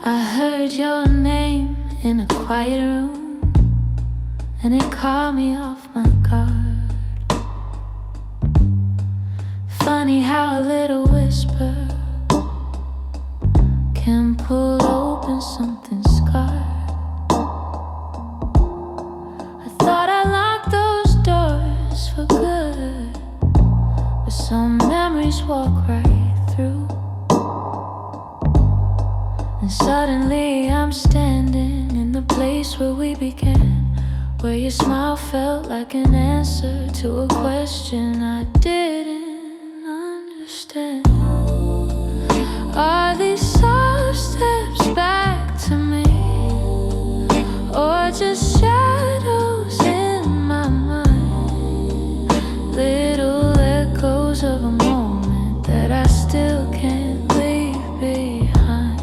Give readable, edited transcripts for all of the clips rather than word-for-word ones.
I heard your name in a quiet room, and it caught me off my guard. Funny how a little whisper can pull open something scarred. I thought I locked those doors for good, but some memories walk right through. And suddenly I'm standing in the place where we began, where your smile felt like an answer to a question I didn't understand. Are these soft steps back to me, or just shadows in my mind? Little echoes of a moment that I still can't leave behind.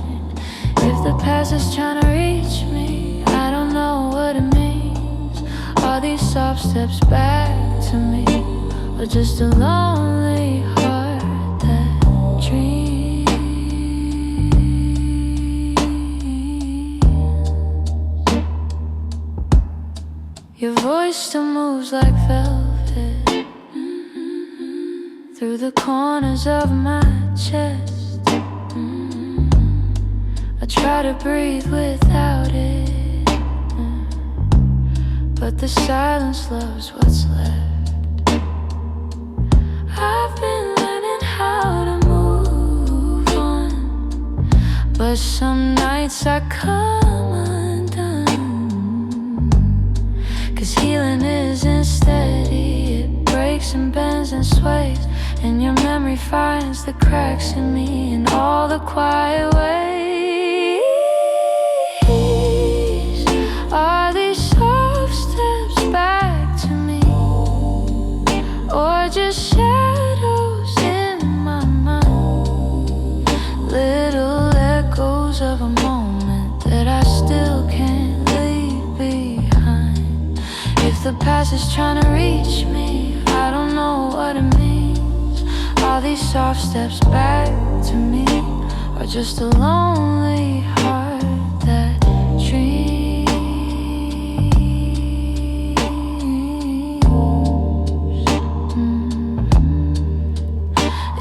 If the past is trying to reach me, I don't know what it means. Are these soft steps back to me, or just a lonely heart that dreams? Your voice still moves like velvet through the corners of my chest. I try to breathe without it, but the silence loves what's left. I've been learning how to move on, but some nights I come undone. 'Cause healing isn't steady, it breaks and bends and sways, and your memory finds the cracks in me in all the quiet ways. Are these soft steps back to me, or just shadows in my mind? Little echoes of a moment that I still can't leave behind. If the past is trying to reach me, I don't know what it means. Are these soft steps back to me, or just a lonely heart that dreams?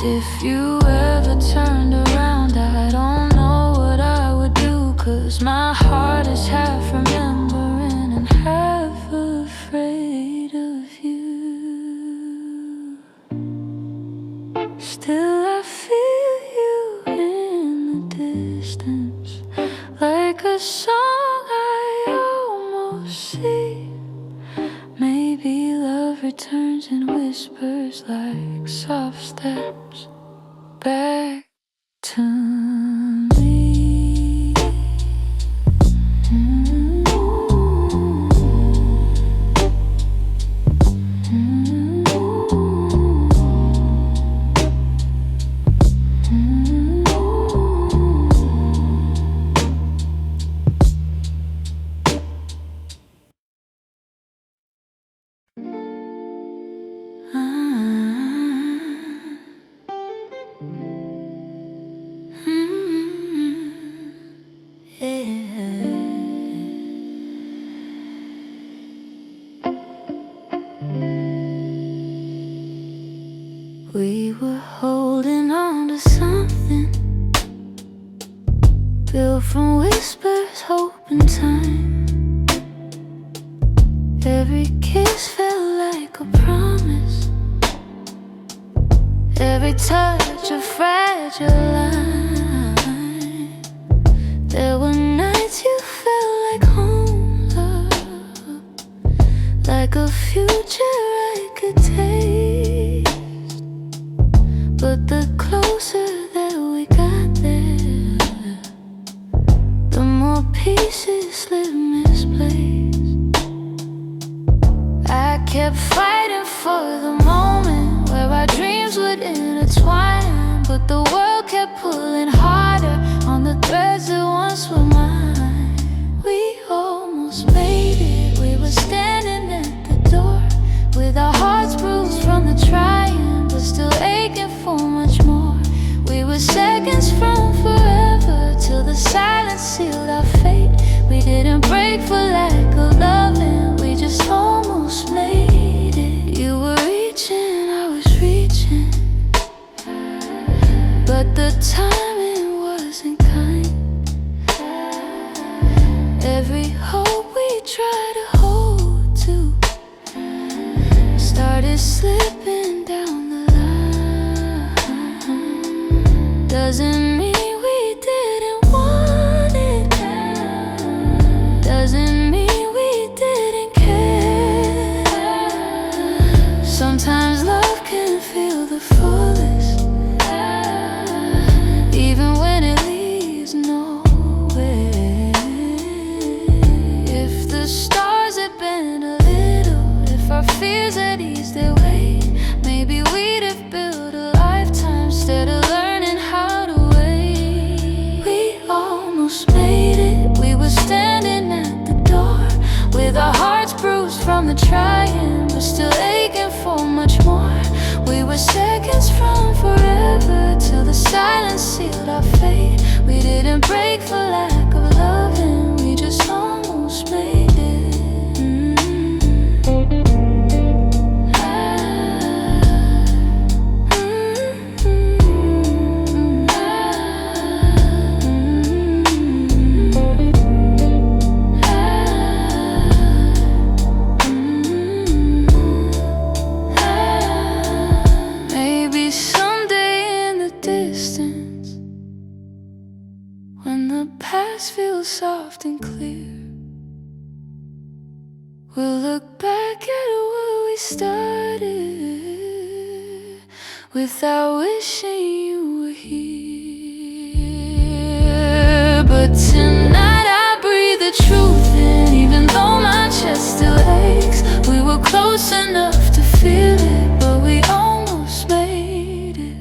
If you ever turned around, I don't know what I would do, 'cause my heart is half remembering and half afraid of you. Still I feel you in the distance, like a song I almost see. Maybe love returns and whispers like soft steps back to me. We were holding on to something built from whispers, hope and time. Every kiss felt like a promise, every touch a fragile line. There were nights you felt like home, love, like a future I could taste. But the closer that we got there, the more pieces slipped misplaced. I kept fighting for the moment where our dreams would intertwine, but the world kept pulling harder on the threads that once were mine. We almost made it, we were standing at the door, with our hearts bruised from the trying, but still aching for much more. break for lack of loving. We just almost made it. You were reaching, I was reaching, but the timing wasn't kind. Every hope we tried to hold to started slipping down the line. Doesn't mean we didn't want it. Doesn't mean we didn't care. Sometimes love can feel the fullest, even when it leaves nowhere. If the stars had been a little, if our fears had eased their weight, maybe we'd have built a lifetime instead of learning how to wait. We almost made it. We were standing at the door with our hearts bruised from the trying, but still aching for much more. We were seconds from forever till the silence sealed our fate. We didn't break for lack of loving. We just almost made it. Maybe someday in the distance, when the past feels soft and clear, we'll look back at where we started without wishing you were here. But tonight I breathe the truth in, even though my chest still aches. We were close enough to feel it, but we almost made it.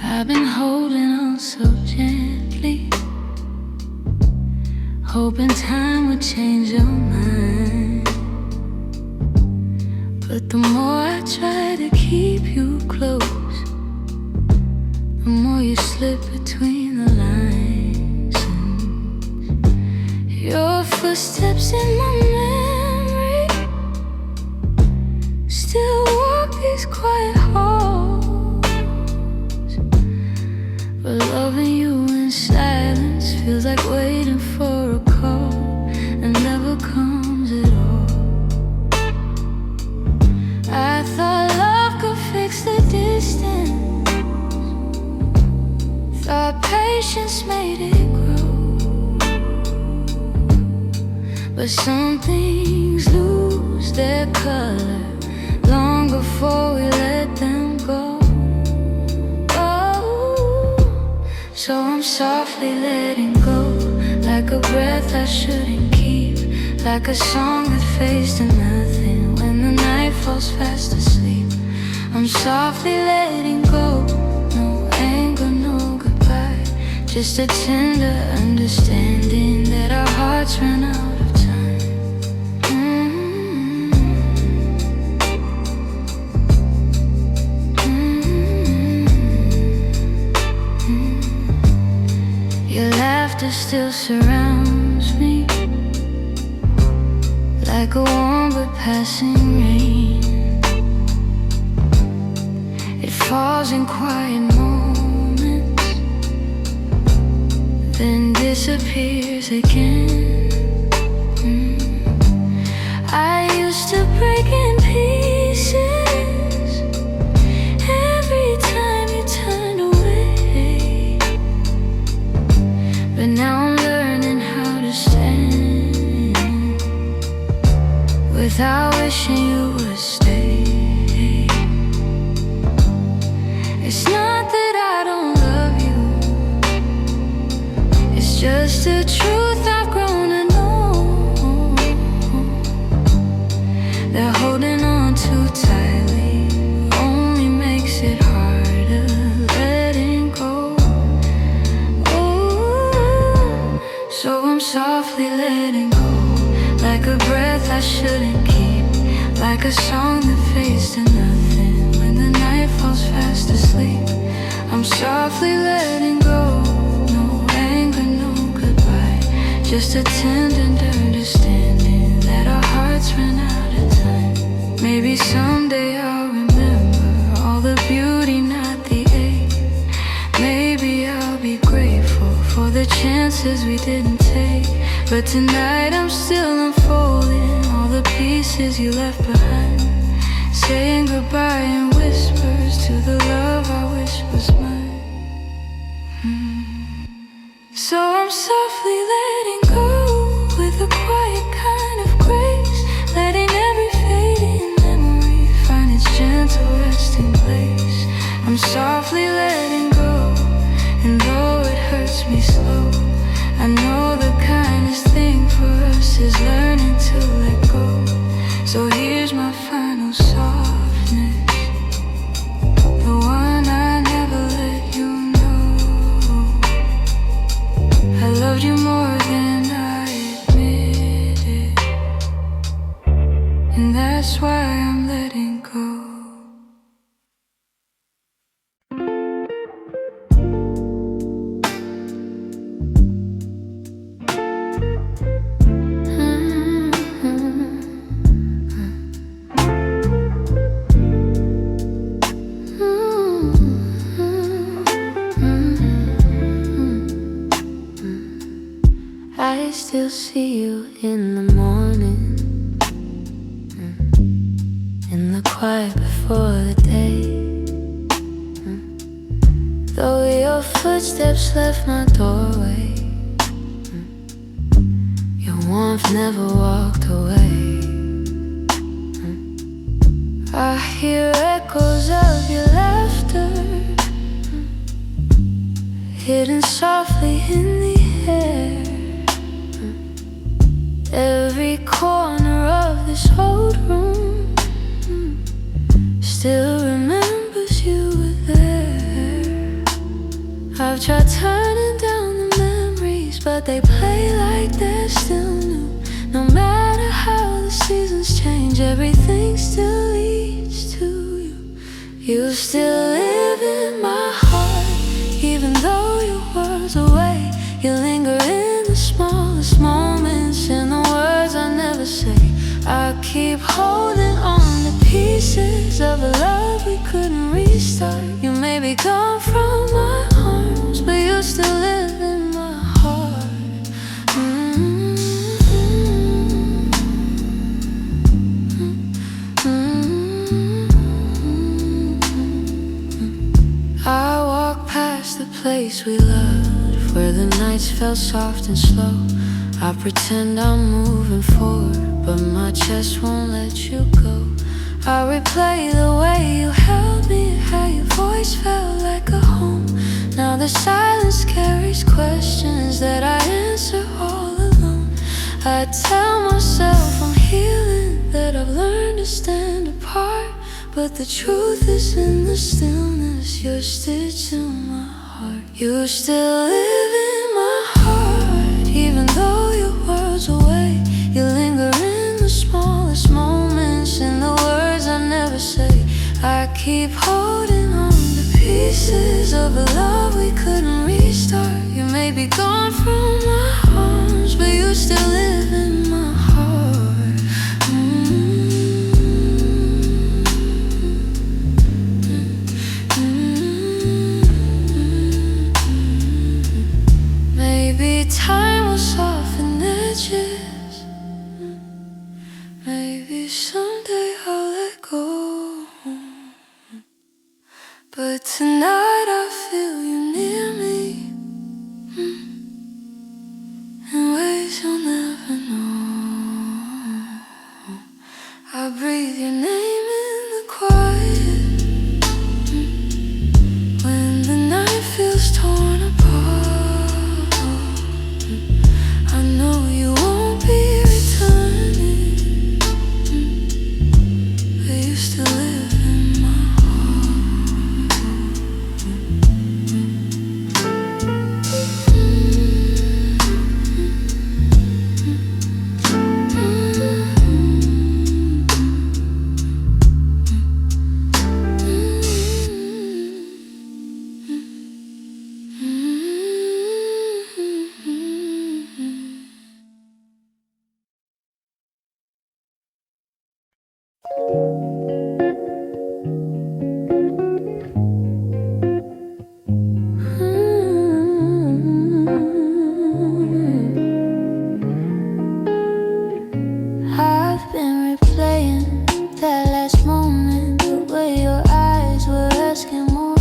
I've been holding on so gently, hoping time would change your mind. But the more I try to keep you close, the more you slip between the lines. Your footsteps in my memory still walk these quiet halls, but loving you in silence feels like waiting for a call and never comes at all. I thought love could fix the distance, thought patience made it grow, but some things lose their color long before we let them go. So I'm softly letting go, like a breath I shouldn't keep, like a song that fades to nothing when the night falls fast asleep. I'm softly letting go, no anger, no goodbye, just a tender understanding that our hearts ran out of time. Your laughter still surrounds me, like a warm but passing rain. It falls in quiet moments, then disappears again. I used to break in pieces every time you turned away, but now I'm learning how to stand without wishing you would stay. It's not that I don't love you, it's just the truth I've grown to know, that holding on too tightly only makes it harder letting go. like a song that fades to nothing when the night falls fast asleep. I'm softly letting go, no anger, no goodbye, just a tender understanding that our hearts ran out of time. Maybe someday I'll remember all the beauty, not the ache. Maybe I'll be grateful for the chances we didn't take. But tonight I'm still unfolding all the pieces you left behind, saying goodbye in whispers to the love I wish was mine. So I'm softly letting go with a quiet kind of grace, letting every fading memory find its gentle resting place. I'm softly letting go, and though it hurts me slow, I know the kindest thing for us is learning to let go. So here's my final softness, the one I never let you know. I loved you more than I admitted, and that's why I'm letting go. I still see you in the morning, in the quiet before the day. Though your footsteps left my doorway, your warmth never walked away. I hear echoes of your laughter, hidden softly in the air. Every corner of this old room still remembers you were there. I've tried turning down the memories, but they play like they're still new. No matter how the seasons change, everything still leads to you. You still live in my heart, even though your world's away. You linger in the smallest moments, in the words I never say. I keep holding on to pieces of a love we couldn't restart. You may be gone from my arms, but you still live in my heart. I walk past the place we loved, where the nights felt soft and slow. I pretend I'm moving forward, but my chest won't let you go. I replay the way you held me, how your voice felt like a home. Now the silence carries questions that I answer all alone. I tell myself I'm healing, that I've learned to stand apart, but the truth is in the stillness. You're stitched in my heart. You still live in my heart, even though your world's away. You linger in the smallest moments, in the words I never say. I keep holding on to pieces of a love we couldn't restart. You may be gone from my arms, but you still live in my heart. Maybe time will soften edges, maybe someday I'll let go. But tonight I feel you near me, in ways you'll never know. I breathe your name in the quiet, when the night feels torn apart. I know you won't be returning, but you still live in my heart. I've been replaying that last moment, the way your eyes were asking more.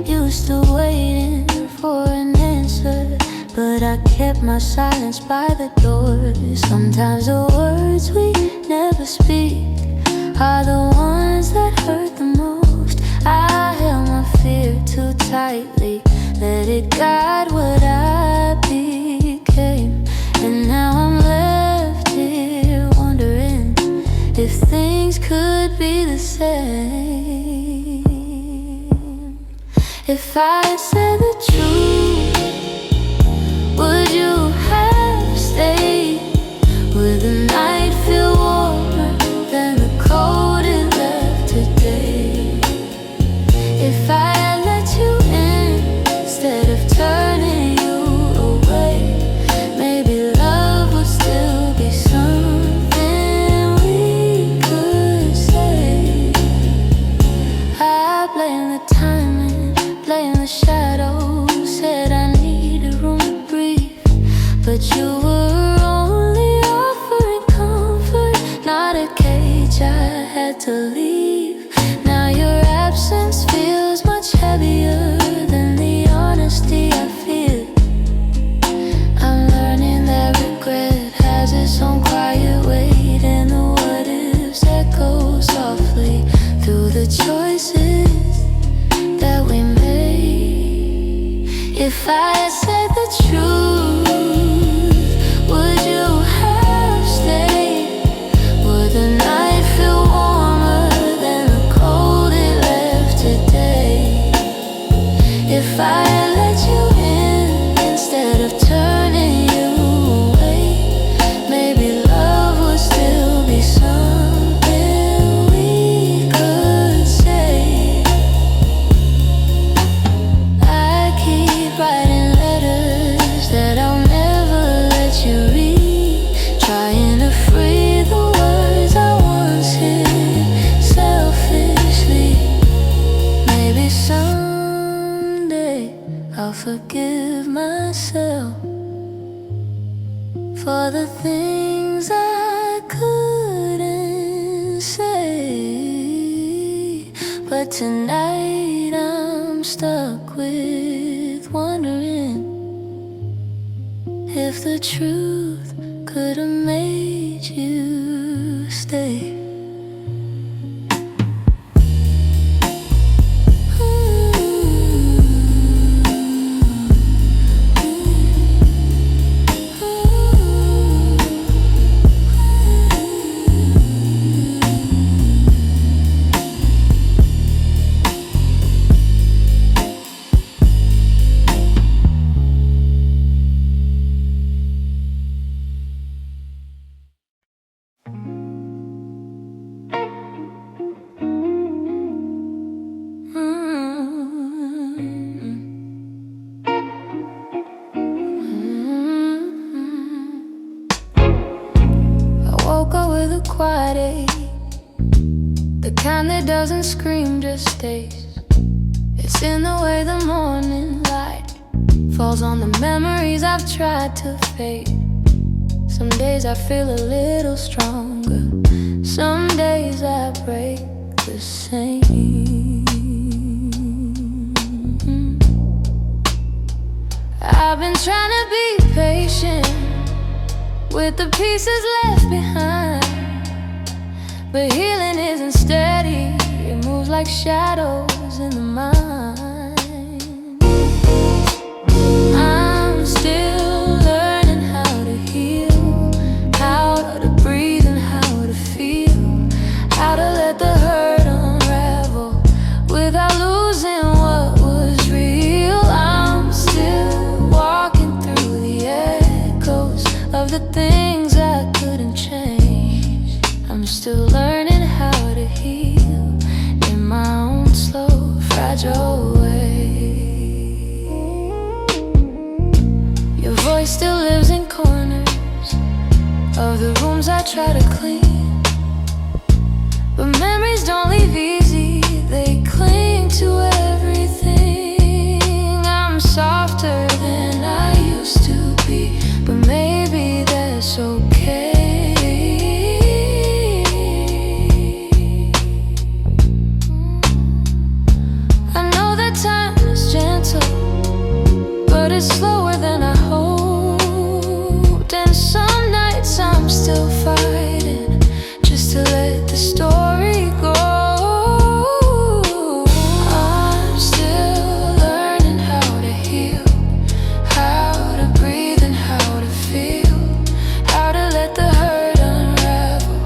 You still waiting for an answer, but I kept my silence by the door. Sometimes the words we never speak are the ones that hurt the most. I held my fear too tightly, let it guide what I became. And now I'm left here wondering if things could be the same. If I had said the truth, would you have stayed? Would the night feel warmer than the cold it left today? If I had let you in instead of turning you away, maybe love would still be something we could say. I blame the timing, blame the shadows, said I needed room to breathe, but you were only offering comfort, not a cage I had to leave. Now your absence feels much heavier than the honesty I feel. I'm learning that regret has its own quiet weight, and the what ifs echo softly through the choices that we made. If I had said the truth, would you have stayed? Would the night feel warmer than the cold it left today? If I had let you in instead of turning you away, maybe love would still be something we could say. I keep writing letters that I'll never let you read, trying to free the words I once hid selfishly. Maybe someday I'll forgive myself for the things I couldn't say. But tonight I'm stuck with wondering if the truth could have made you stay. Quiet ache, the kind that doesn't scream, just stays. It's in the way the morning light falls on the memories I've tried to fade. Some days I feel a little stronger, some days I break the same. I've been trying to be patient with the pieces left behind, but healing isn't steady, it moves like shadows in the mind. I'm still learning how to heal, how to breathe and how to feel, how to let the hurt unravel without losing what was real. I'm still walking through the echoes of the things I couldn't change. I'm still learning how to heal in my own slow, fragile way. Your voice still lives in corners of the rooms I try to clean. the story goes. I'm still learning how to heal, how to breathe and how to feel, how to let the hurt unravel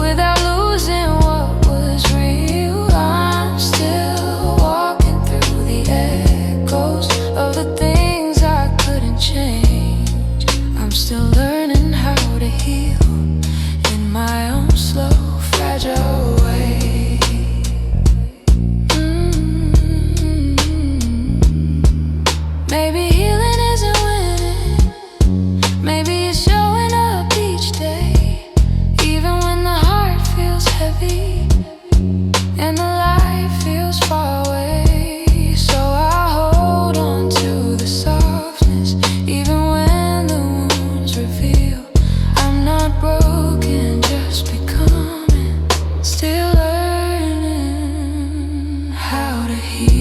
without losing what was real. I'm still walking through the echoes of the things I couldn't change. I'm still learning how to heal in my own slow, fragile way. Maybe healing isn't winning, maybe it's showing up each day, even when the heart feels heavy and the light feels far away. So I hold on to the softness, even when the wounds reveal I'm not broken, just becoming, still learning how to heal.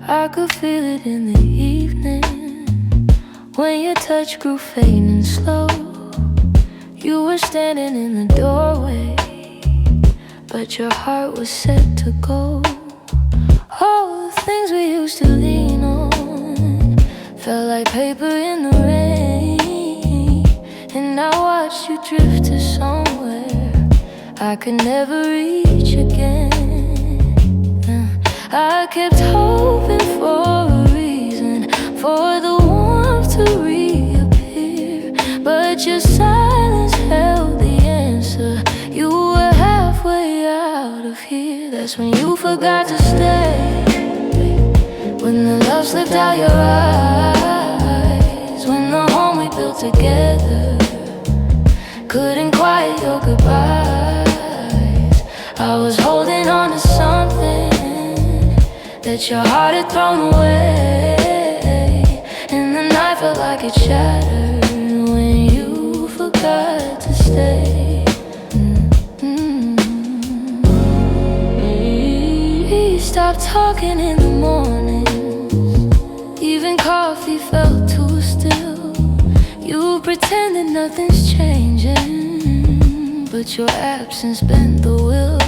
I could feel it in the evening when your touch grew faint and slow. You were standing in the doorway, but your heart was set to go. All the things we used to lean on felt like paper in the rain, and I watched you drift to somewhere I could never reach again. I kept hoping for a reason for the warmth to reappear, but your silence held the answer. You were halfway out of here. That's when you forgot to stay, when the love slipped out your eyes, when the home we built together couldn't quiet your goodbyes. I was holding on to something that your heart had thrown away, and the night felt like it shattered when you forgot to stay. We stopped talking in the mornings, even coffee felt too still. You pretended nothing's changing, but your absence bent the will.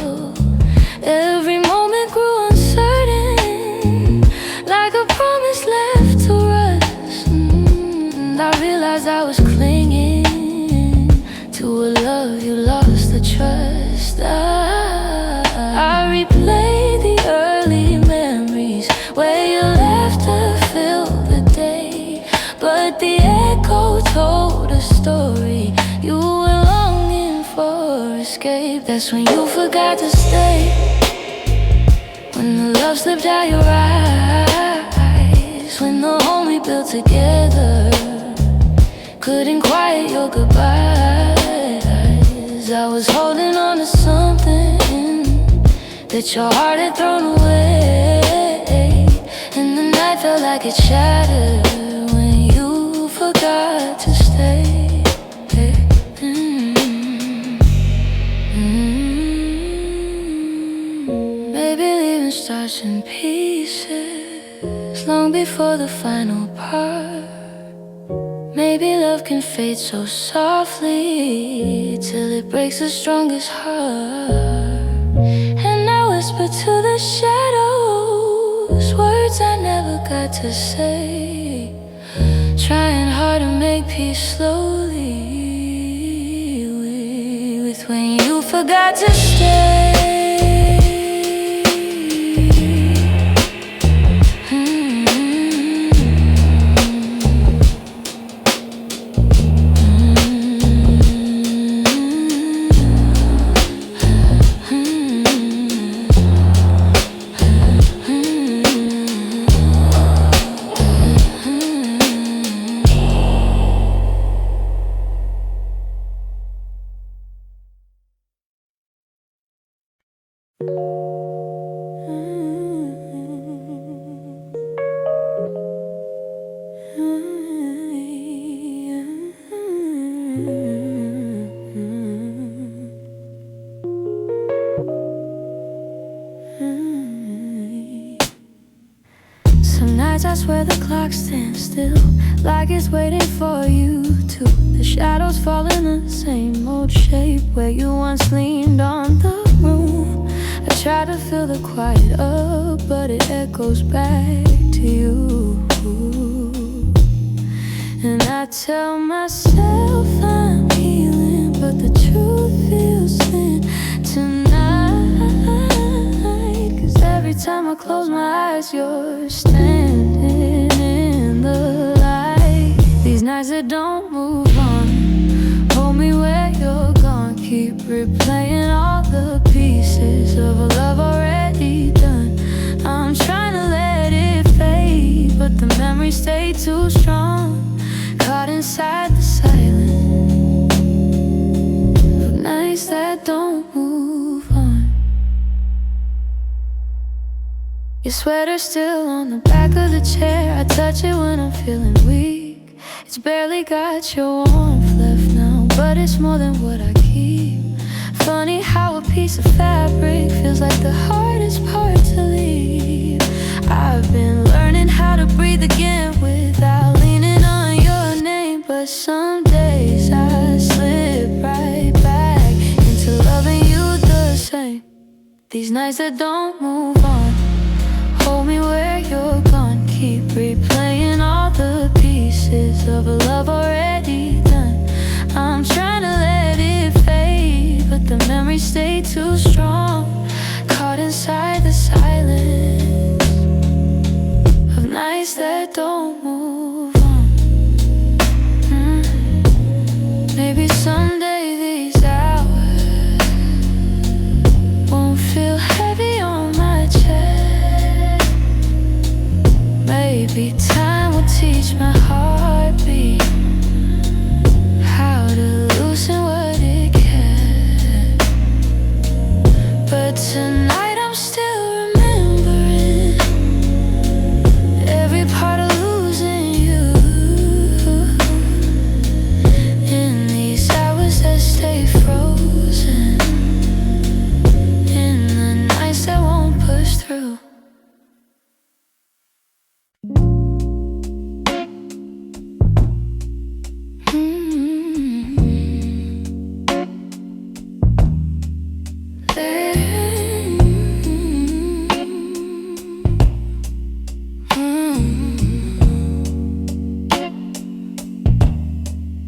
Every moment grew uncertain, like a promise left to rust. And I realized I was clinging to a love you lost the trust. I replayed the early memories where your laughter filled the day, but the echo told a story. You were longing for escape. That's when you forgot to stay, when the love slipped out your eyes, when the home we built together couldn't quiet your goodbyes. I was holding on to something that your heart had thrown away, and the night felt like it shattered when you forgot to stay. Maybe leaving starts in pieces long before the final part. Maybe love can fade so softly till it breaks the strongest heart. And I whisper to the shadows words I never got to say, trying hard to make peace slowly with when you forgot to stay. Some nights I swear the clock stands still, like it's waiting for you to. The shadows fall in the same old shape where you once leaned on the room. I try to fill the quiet up, but it echoes back to you. And I tell myself I'm healing, but the truth feels thin tonight. 'Cause every time I close my eyes, you're standing in the light. These nights that don't move on, hold me where you're gone. Keep replaying all the pieces of a love already done. I'm trying to let it fade, but the memories stay too strong. Caught inside the silence of nights that don't move on. Your sweater's still on the back of the chair. I touch it when I'm feeling weak. It's barely got your warmth left now, but it's more than what I keep. Funny how a piece of fabric feels like the hardest part to leave. I've been learning how to breathe again without leaning on your name, but some days I slip right back into loving you the same. These nights that don't move on, hold me where you're gone. Keep replaying all the pieces of a love already done. I'm trying to let it fade, but the memories stay too strong. Caught inside the silence of nights that don't move on. Maybe someday these hours won't feel heavy on my chest. Maybe time will teach my heartbeat how to loosen what it can. But tonight I'm still remembering every part of losing you. In these hours that stay frozen, in the nights that won't push through.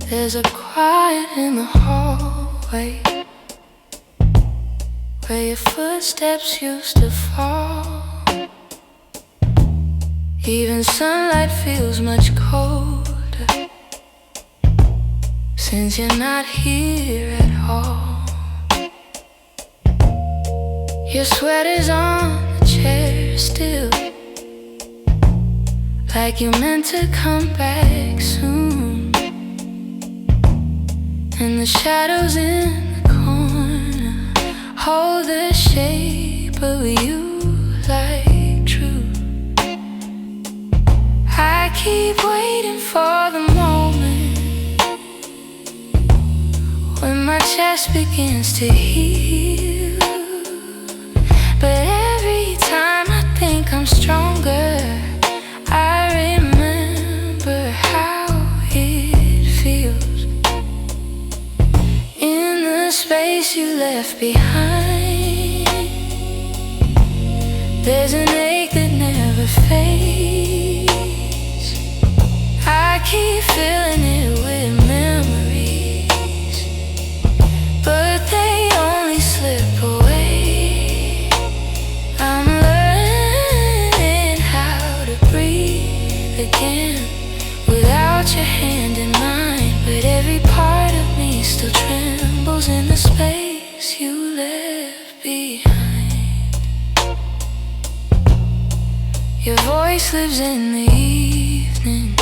There's a quiet in the hallway where your footsteps used to fall. Even sunlight feels much colder since you're not here at all. Your sweater's on the chair still, like you meant to come back soon. And the shadows in the corner hold the shape of you like truth. I keep waiting for the moment when my chest begins to heal. But every time I think I'm stronger, I remember how it feels. In the space you left behind, there's an ache that never fades. I keep filling it with memories, but they only slip away. I'm learning how to breathe again without your hand in mine, but every part of me still trembles in the space you left behind. Your voice lives in the evening,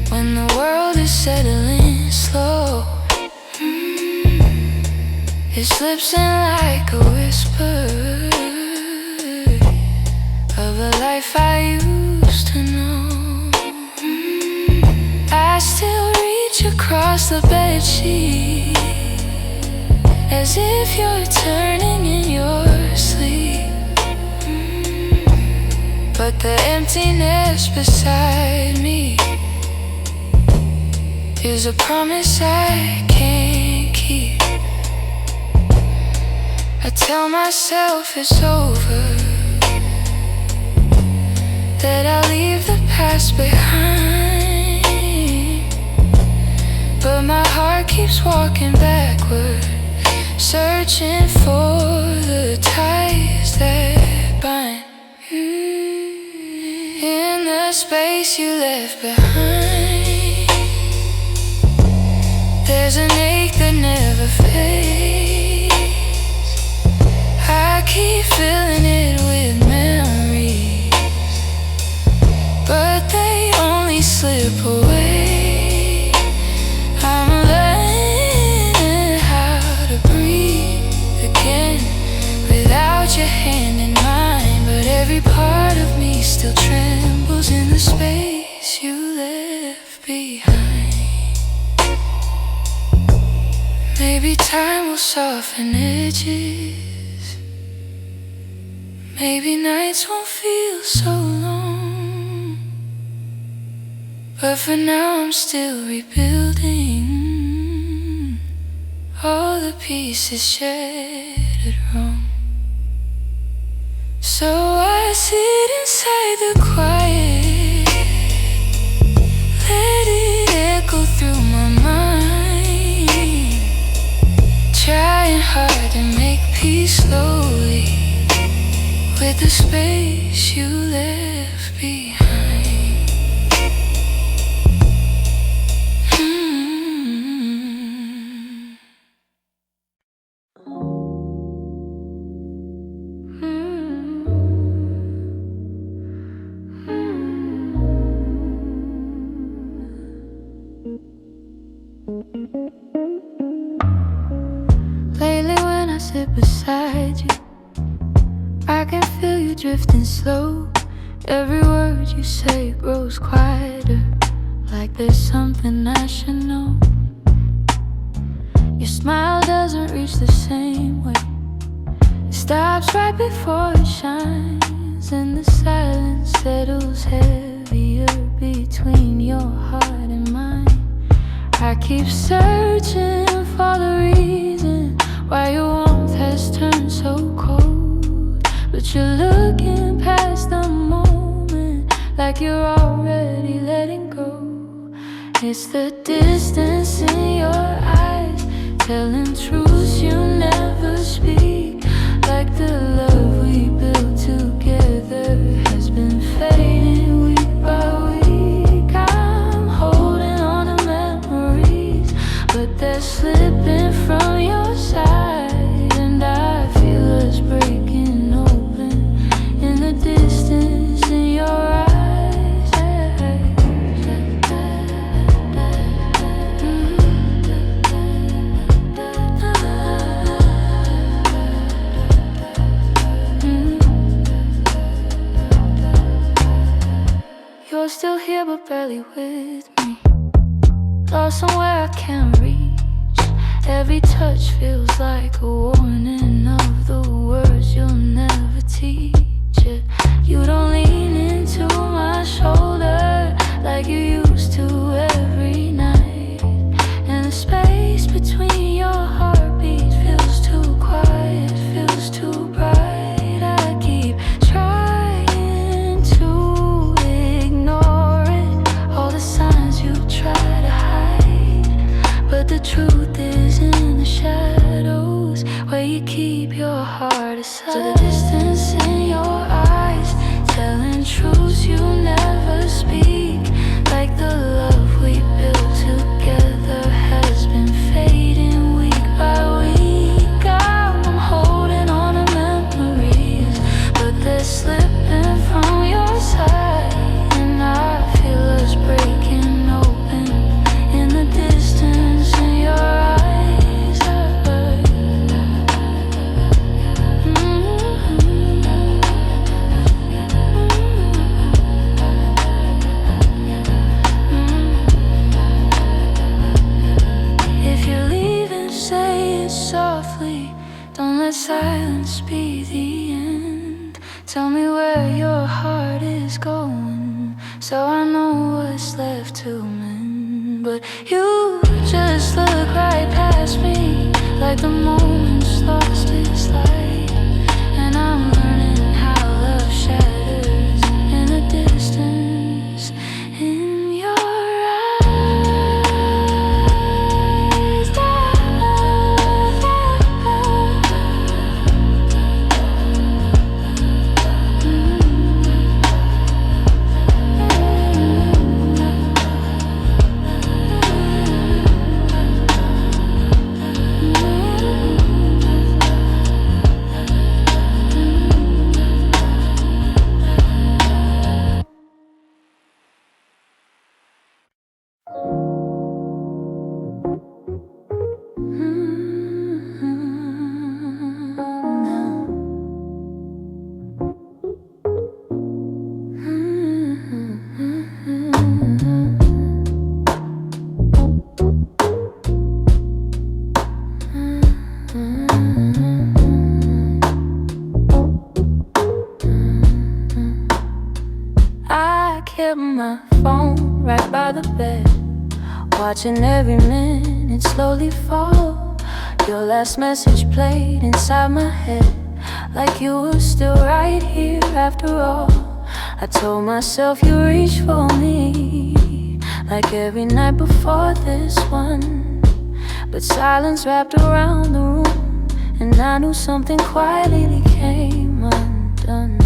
when the world is settling slow. It slips in like a whisper of a life I used to know. I still reach across across the bedsheet, as if you're turning in your sleep. But the emptiness beside me is a promise I can't keep. I tell myself it's over, that I'll leave the past behind, but my heart keeps walking backward, searching for the ties that bind. In the space you left behind, there's an ache that never fades. I keep filling it with memories, but they only slip away. I'm learning how to breathe again without your hand in mine, but every part of me still trembles in the space you left behind. Maybe time will soften edges, maybe nights won't feel so long, but for now I'm still rebuilding all the pieces shattered wrong. So I sit inside the quiet, let it echo through my mind, trying hard to make peace slowly with the space you left behind. Lately when I sit beside you, I can feel you drifting slow. Every word you say grows quieter, like there's something I should know. Your smile doesn't reach the same way, it stops right before it shines, and the silence settles heavier between your heart and mine. I keep searching for the reason why your warmth has turned so cold, but you're looking past the moment like you're already letting go. It's the distance in your eyes, telling truths you never speak, like the love we built together has been fading week by week. I'm holding on to memories, but they're slipping from your side, and I feel us breaking open in the distance in your eyes. You're still here but barely with me, lost somewhere I can't reach. Every touch feels like a warning of the words you'll never teach. You don't lean into my shoulder like you used to every night, and the space between your heartbeats feels too quiet, feels too bright. I keep trying to ignore it, all the signs you try to hide, but the truth is in the shadows where you keep your heart aside. So the distance in your eyes, telling truths you never speak, like the love we built together has been fading week by week. I'm holding on to memories, but they're slipping from your side, and I feel us breaking open in the distance in your eyes. silence be the end? Tell me where your heart is going, so I know what's left to mend. But you just look right past me, like the moment's lost its light. And I'm learning how love shatters in the distance, in your kept my phone right by the bed, watching every minute slowly fall. Your last message played inside my head, like you were still right here after all. I told myself you reached for me, like every night before this one. But silence wrapped around the room, and I knew something quietly came undone.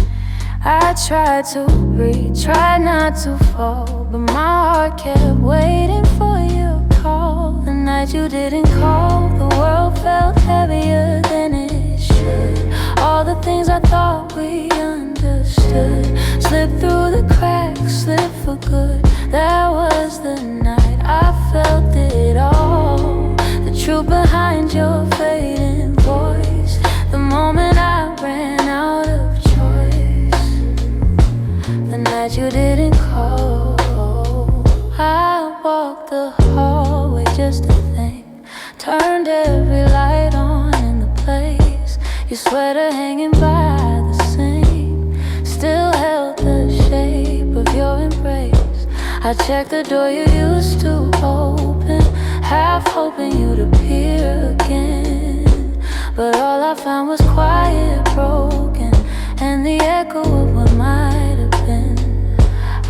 I tried to breathe, tried not to fall, but my heart kept waiting for your call. The night you didn't call, the world felt heavier than it should. All the things I thought we understood slipped through the cracks, slipped for good. That was the night I felt it all, the truth behind your fading voice, the moment I ran out of the night you didn't call. I walked the hallway just to think, turned every light on in the place. Your sweater hanging by the sink still held the shape of your embrace. I checked the door you used to open, half hoping you'd appear again. But all I found was quiet, broken, and the echo of what might have been.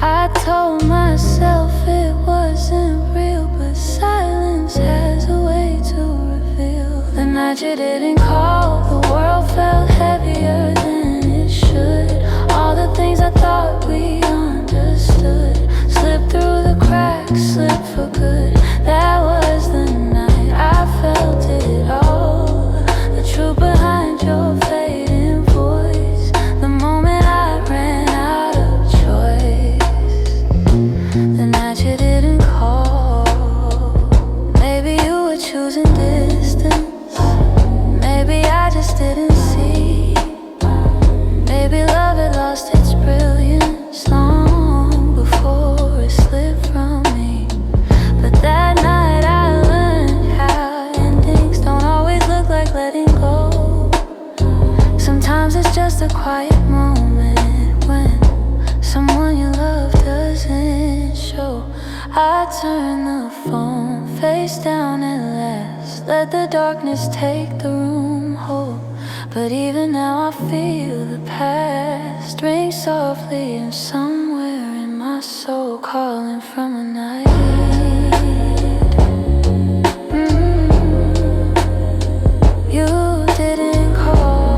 I told myself it wasn't real, but silence has a way to reveal. The night you didn't call, the world felt heavier than it should. All the things I thought we understood slipped through the cracks, slipped for good. That was the night I felt it all, the truth behind your fading voice, the moment I ran out of choice, the night you didn't call. Maybe you were choosing distance, maybe I just didn't see. Maybe love had lost its brilliance long before it slipped from me. But that night I learned how endings don't always look like letting go. Sometimes it's just a quiet moment when someone you love doesn't show. I turn the phone face down at last, let the darkness take the room whole. But even now I feel the past ring softly, and somewhere in my soul calling from a night. You didn't call.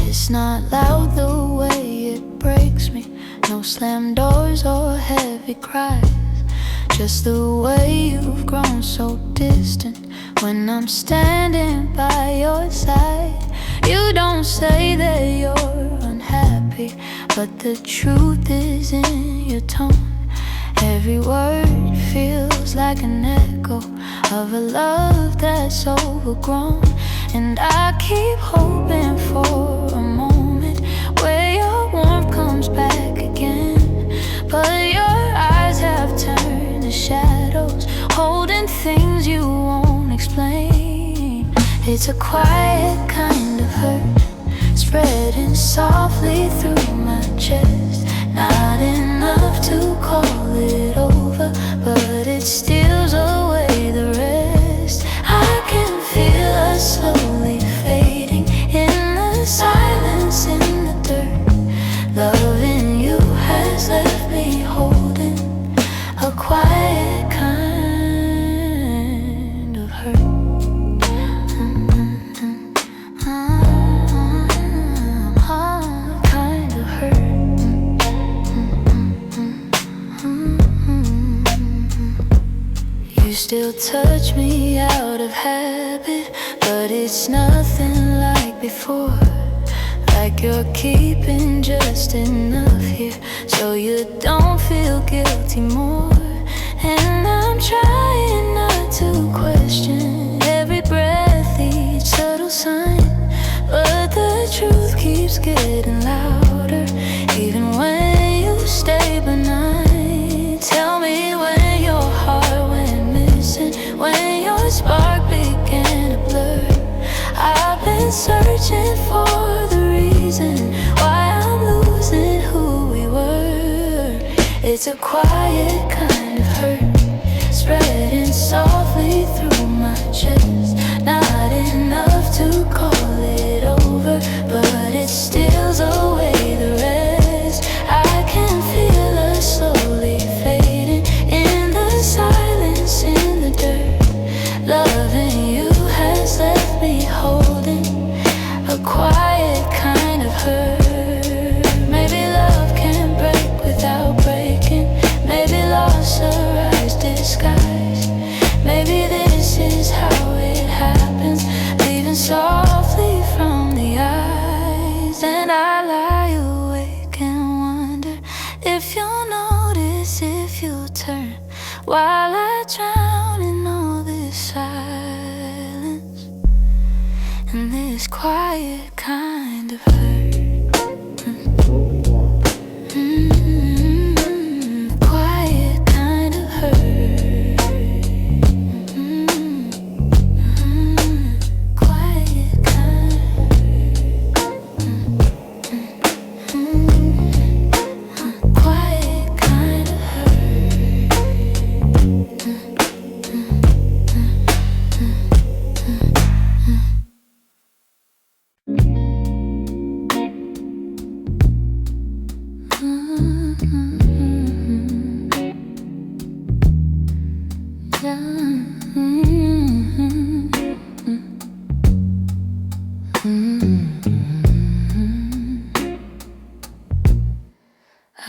It's not loud the way it breaks me. No slammed doors or heavy cries, just the way you've grown so distant when I'm standing by your side. You don't say that you're unhappy, but the truth is in your tone. Every word feels like an echo of a love that's overgrown. And I keep hoping for a moment where your warmth comes back again, but your eyes have turned to shadows, holding things you won't explain. It's a quiet kind of hurt, spreading softly through my chest. Not enough to call it over, but it steals away the rest. I can feel us slowly fading in the silence, in the dirt. Loving you has left me holding a quiet kind of hurt. Kind of hurt. You still touch me out of habit, but it's nothing like before. Like you're keeping just enough here so you don't feel guilty more. And I'm trying not to question every breath, each subtle sign, but the truth keeps getting louder, even when you stay benign. Tell me when your heart went missing, when your spark began to blur. I've been searching for the reason why I'm losing who we were. It's a quiet kind of hurt, spreading softly through my chest. Not enough to call it over, but it steals away the rest. I can feel us slowly fading in the silence, in the dirt. Loving you has left me holding a quiet kind of hurt. Maybe love can break without breaking. Maybe loss arrives disguised. Maybe this is how it happens, leaving softly from the eyes. And I lie awake and wonder if you'll notice, if you'll turn, while I drown in all this silence and this quiet kind of hurt. Quiet kind of hurt. Quiet kind of quiet kind of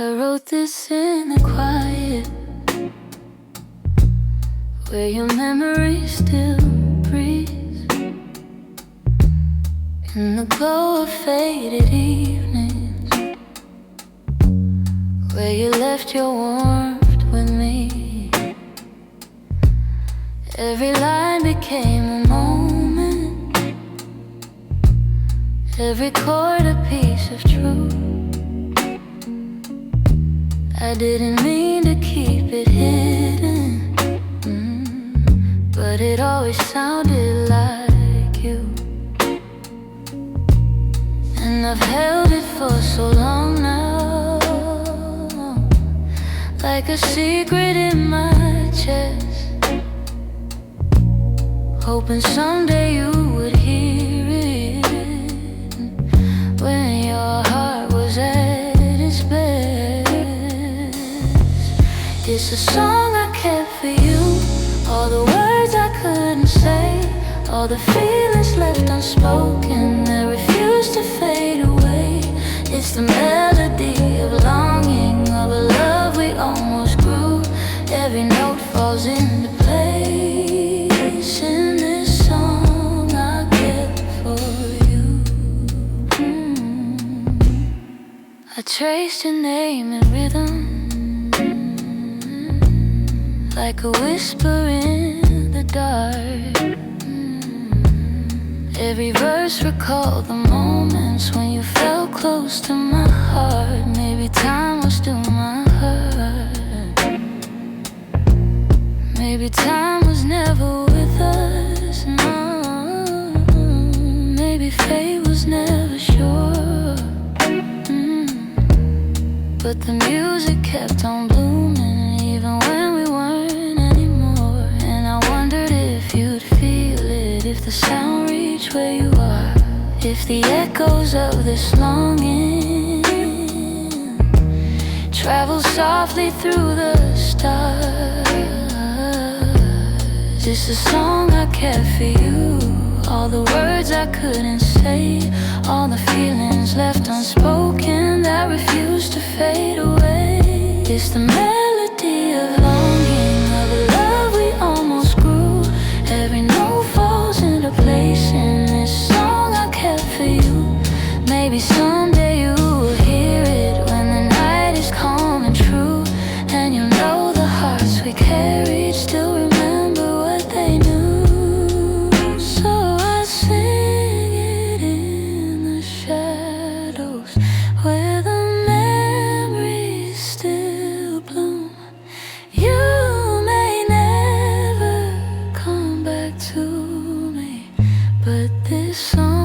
I wrote this in the quiet, where your memory still breathes, in the glow of faded evenings, where you left your warmth with me. Every line became a moment, every chord a piece of truth. I didn't mean to keep it hidden, but it always sounded like you. And I've held it for so long now, like a secret in my chest, hoping someday you would hear it, when your heart was at its best. It's a song I kept for you, all the words I couldn't say, all the feelings left unspoken that refuse to fade away. It's the melody of longing almost grew. Every note falls into place. In this song I kept for you. I traced your name in rhythm, like a whisper in the dark. Every verse recalled the moments when you felt close to my heart. Maybe time was still my heart. Maybe time was never with us, no. Maybe fate was never sure. But the music kept on blooming, even when we weren't anymore. And I wondered if you'd feel it, if the sound reached where you are, if the echoes of this longing travel softly through the stars. It's a song I kept for you, all the words I couldn't say, all the feelings left unspoken that refuse to fade away. It's the melody of longing, of a love we almost grew. Every note falls into place in this song I kept for you. Maybe someday you will hear it when the night is calm and true, and you'll know the hearts we carried still remember what they knew. So I sing it in the shadows where the memories still bloom. You may never come back to me, but this song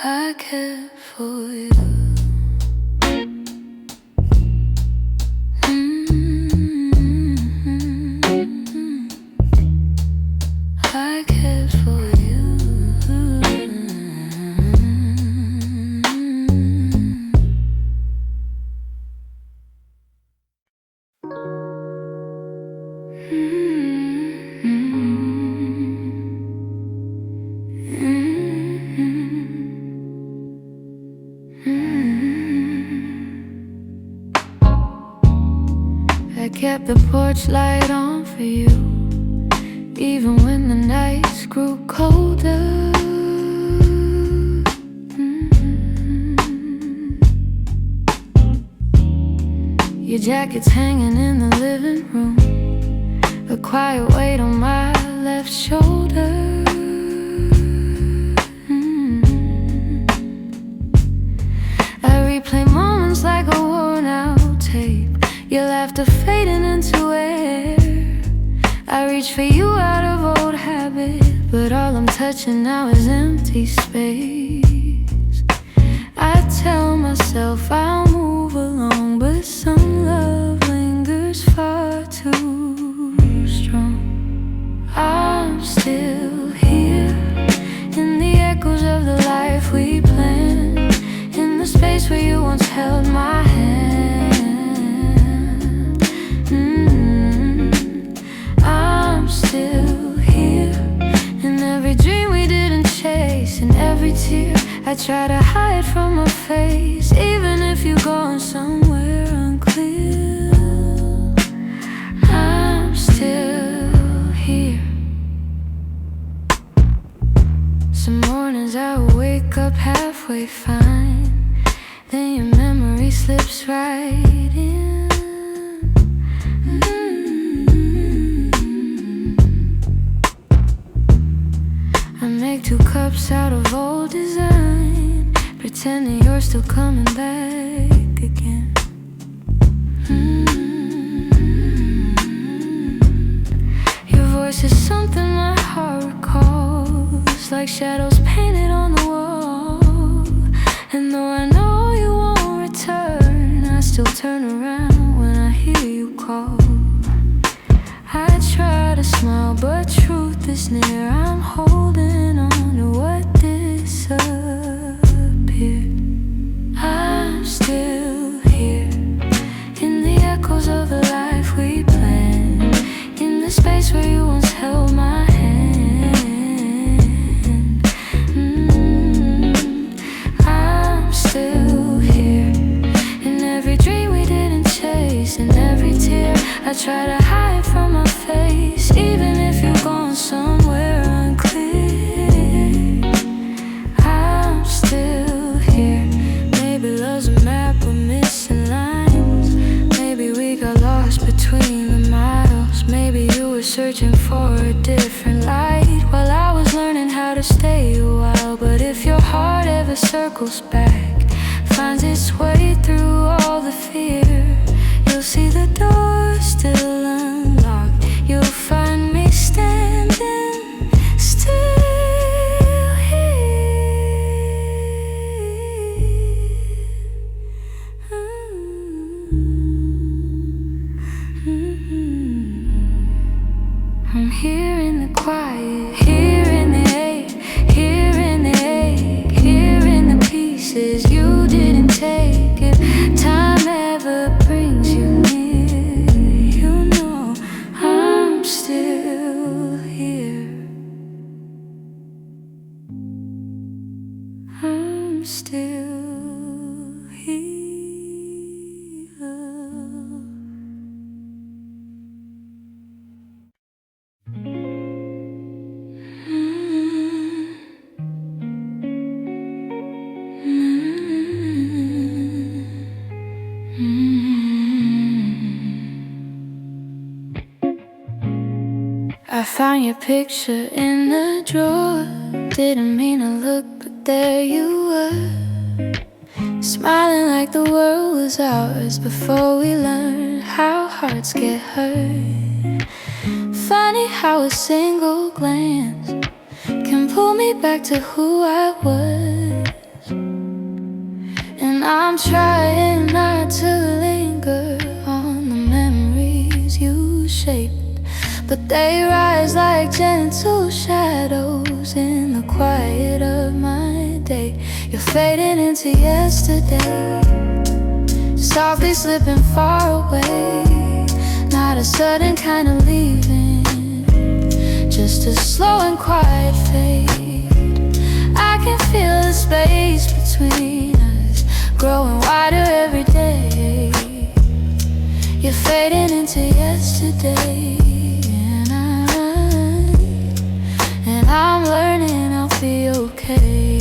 I kept for you. I kept for you. I kept the porch light on for you, even when the nights grew colder. Your jacket's hanging in the living room, a quiet weight on my left shoulder. I replay moments like a worn out tape, your laughter fading into air. I reach for you out of old habit, but all I'm touching now is empty space. I tell myself I'll move along, but some love lingers far too strong. I'm still here in the echoes of the life we planned, in the space where you once held my hand. I'm still here in every dream we didn't chase, in every tear I try to hide from my face. Even if you're going somewhere unclear, I'm still here. Some mornings I wake up halfway fine, then your memory slips right in. I make 2 cups out of old design, pretending you're still coming back again. Your voice is something my heart recalls, like shadows painted on the wall. And though I know you won't return, I still turn around when I hear you call. I try to smile, but truth is near. I'm holding on to what disappeared. I'm still here in the echoes of the life we planned, in the space where you once held my hand. I try to hide from my face, even if you're gone somewhere unclear. I'm still here. Maybe love's a map with missing lines. Maybe we got lost between the miles. Maybe you were searching for a different light while I was learning how to stay a while. But if your heart ever circles back, finds its way through all the fear, you'll see the door still unlocked. You'll find me standing still here. I'm here in the quiet, here in the ache, here in the ache, here in the pieces you didn't take. If time ever brings you near, you know I'm still here. I'm still here. I found your picture in the drawer. Didn't mean to look, but there you were, smiling like the world was ours before we learned how hearts get hurt. Funny how a single glance can pull me back to who I was. And I'm trying not to linger on the memories you shaped, but they rise like gentle shadows in the quiet of my day. You're fading into yesterday, softly slipping far away. Not a sudden kind of leaving, just a slow and quiet fade. I can feel the space between us growing wider every day. You're fading into yesterday, and I'm learning I'll be okay.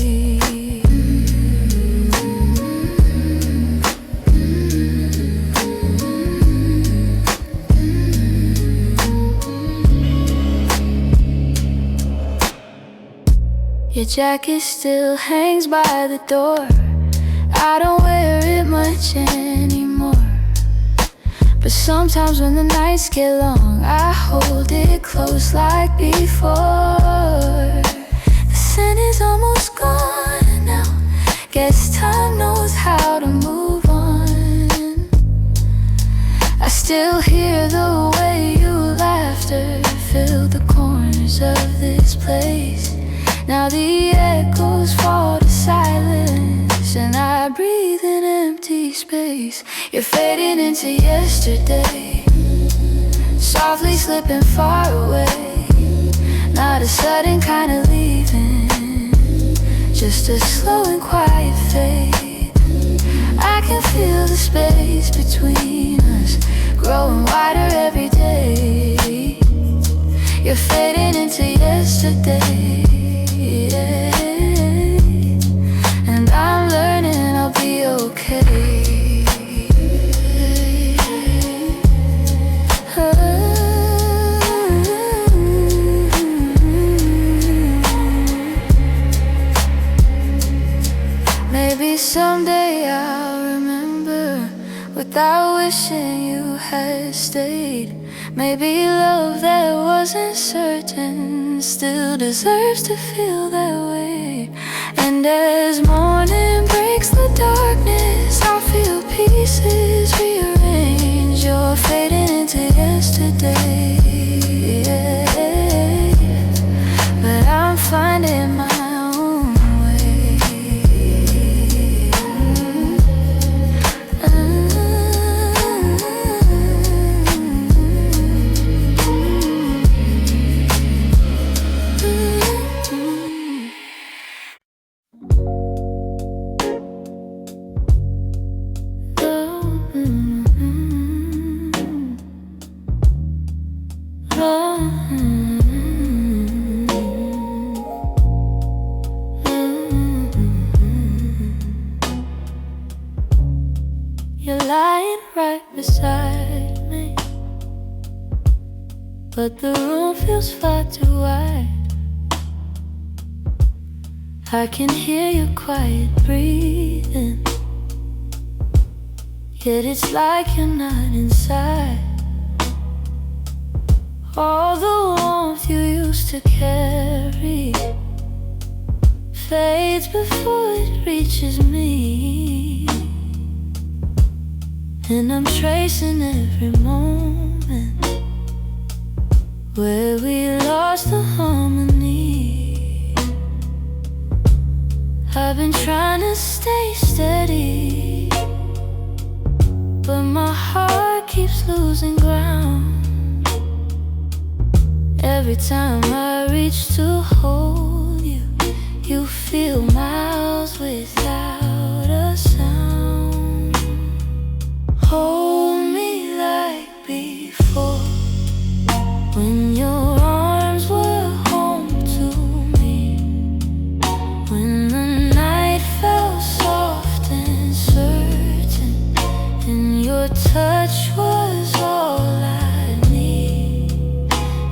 Your jacket still hangs by the door. I don't wear it much anymore, but sometimes when the nights get long, I hold it close like before. The scent is almost gone now. Guess time knows how to move on. I still hear the way your laughter filled the corners of this place. Now the echoes fall to silence, and I breathe in empty space. You're fading into yesterday, softly slipping far away. Not a sudden kind of leaving, just a slow and quiet fade. I can feel the space between us growing wider every day. You're fading into yesterday, yeah. And I'm learning I'll be okay. Maybe someday I'll remember without wishing you had stayed. Maybe love that wasn't certain still deserves to feel that way. And as morning breaks the darkness, I feel pieces rearrange. You're fading into yesterday, yeah. But I'm finding my own way. but the room feels far too wide. I can hear your quiet breathing, yet it's like you're not inside. All the warmth you used to carry fades before it reaches me, and I'm tracing every moment where we lost the harmony. I've been trying to stay steady, but my heart keeps losing ground. Every time I reach to hold you, you feel miles without a sound. Hold me like before, when your arms were home to me, when the night felt soft and certain, and your touch was all I need.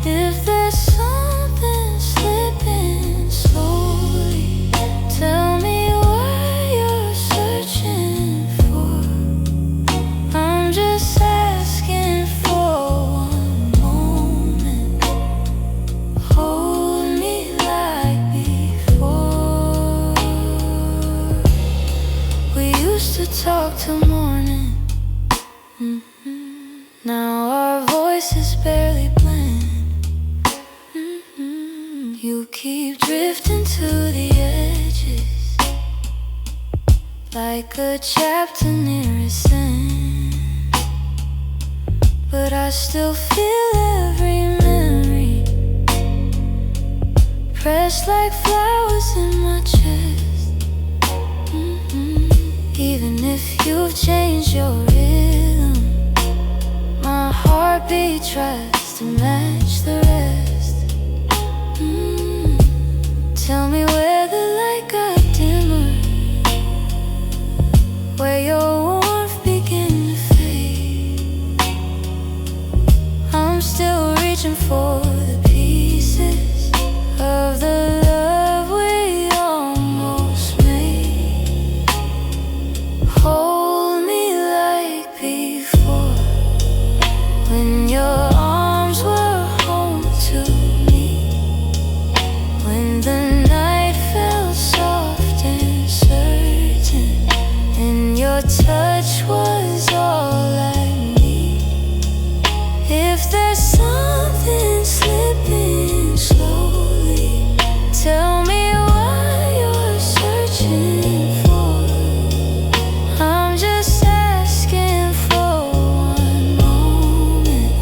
If there's something slipping slowly, tell me what you're searching for. I'm just asking for one moment. Hold me like before. We used to talk till morning. Now our voices barely blend. You keep drifting to the edges, like a chapter near its end, but I still feel every memory pressed like flowers in my chest. Even if you've changed your rhythm, my heartbeat tries to match the rest. Tell me where the light got dimmer, where your warmth began to fade. I'm still reaching for the pieces of the love we almost made. Hold me like before, when your arms were home to me, when the night felt soft and certain, and your touch was all I need. If there's something slipping slowly, tell me what you're searching for. I'm just asking for one moment.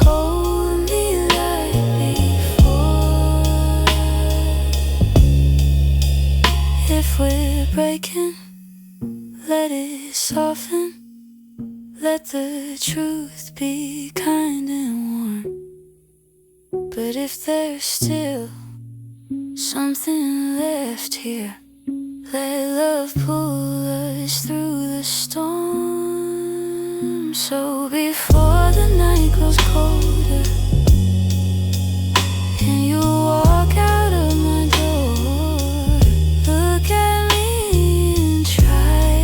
Hold me like before. If we're breaking, let it soften. Let the truth be kind and warm. But if there's still something left here, let love pull us through the storm. So before the night grows colder and you walk out of my door, look at me and try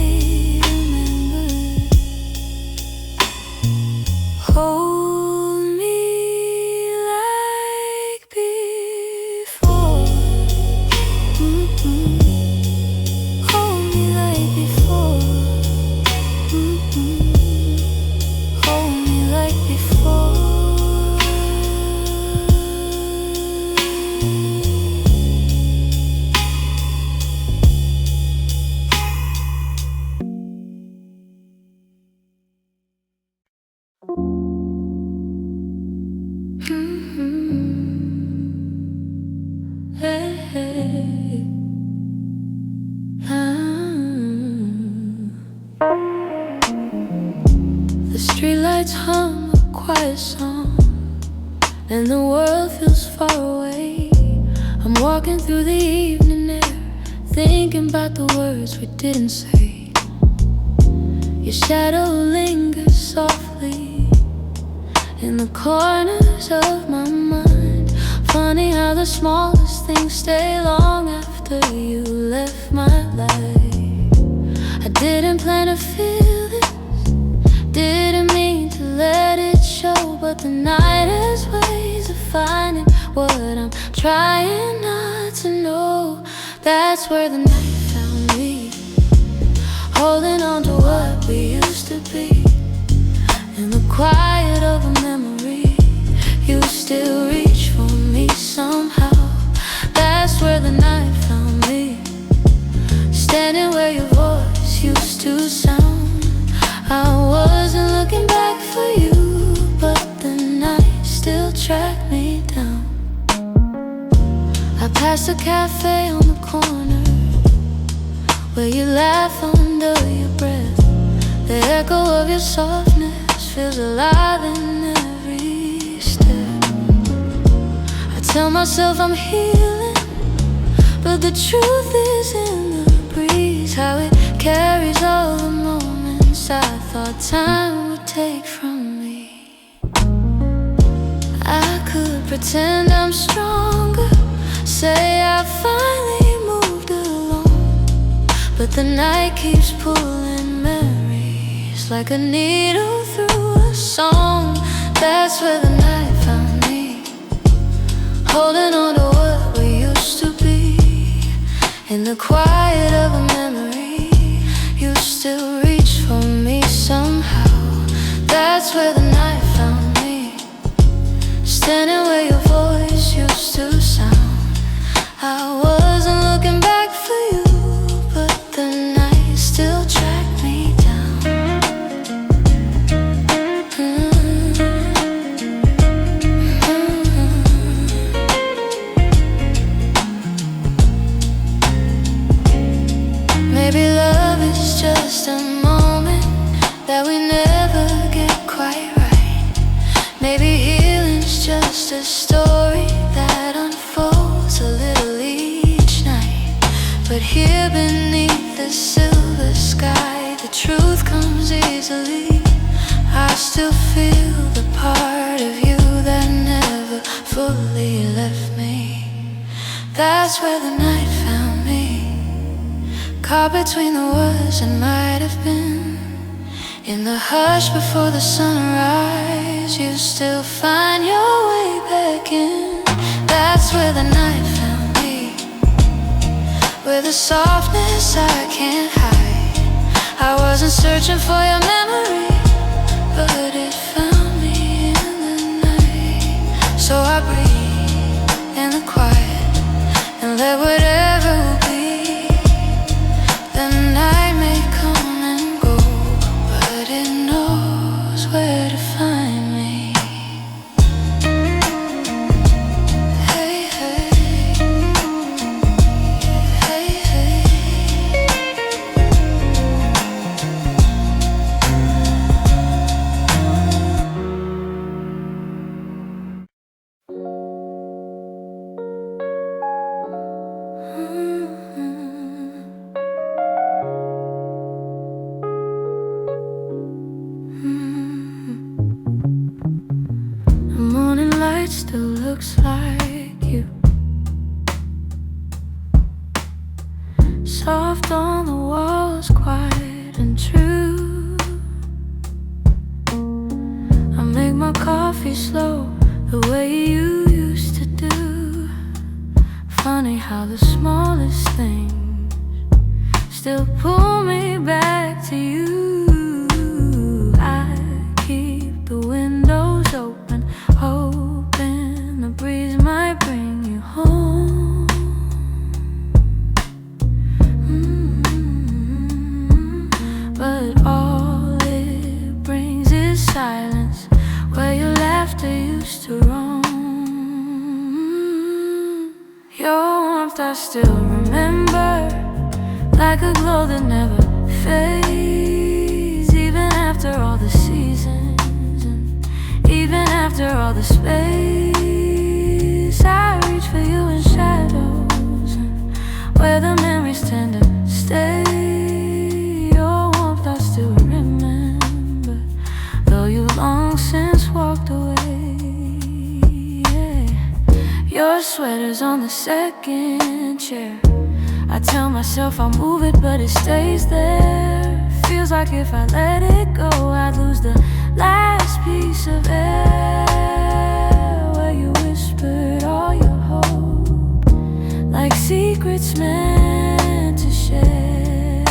to remember. Hold me like before. Hold me like before. Hold me like before. Hey, hey. The streetlights hum a quiet song, and the world feels far away. I'm walking through the evening air, thinking about the words we didn't say. Your shadow lingers softly, in the corners of my mind. Funny how the smallest things stay long after you left my life. I didn't plan to feel this, didn't mean to let it show, but the night has ways of finding what I'm trying not to know. That's where the night found me, holding on to what we used to be. In the quiet of a memory, you still reach for me somehow. That's where the night found me, standing where your voice used to sound. I wasn't looking back for you, but the night still tracked me down. I passed a cafe on the corner where you laugh under your breath. The echo of your softness feels alive in every step. I tell myself I'm healing, but the truth is in the breeze, how it carries all the moments I thought time would take from me. I could pretend I'm stronger, say I finally moved along, but the night keeps pulling memories like a needle through a song. That's where the night found me, holding on to what we used to be. In the quiet of a memory, you still reach for me somehow. That's where the night found me, standing where your voice used to sound. I wasn't looking back for you, but the night still tracked me down. Maybe love is just a moment that we never get quite right. Maybe healing's just a story that unfolds a little each night. But here beneath the silver sky, the truth comes easily. I still feel the part of you that never fully left me. That's where the night found me, caught between the words that might have been. In the hush before the sunrise, you still find your way back in. That's where the night found me, with a softness I can't hide. I wasn't searching for your memory, but it found me in the night. So I breathe in the quiet and let whatever will be. The night may come and go, but it knows where to find me. Hey, hey, hey, hey. The morning light still looks like you, soft on the walls, quiet and true. I make my coffee slow, the way you used to do. Funny how the smallest things still pull me back to you. I keep the windows open, hoping the breeze might bring you home. But all it brings is silence, where your laughter used to roam. Your warmth I still remember, like a glow that never fades. Even after all the seasons, and even after all the space, I reach for you in shadows, and where the memories tend to stay. Your warmth I still remember, though you long since walked away. Your sweater's on the second chair. I tell myself I'll move it, but it stays there. Feels like if I let it go, I'd lose the last piece of air where you whispered all your hope, like secrets meant to share.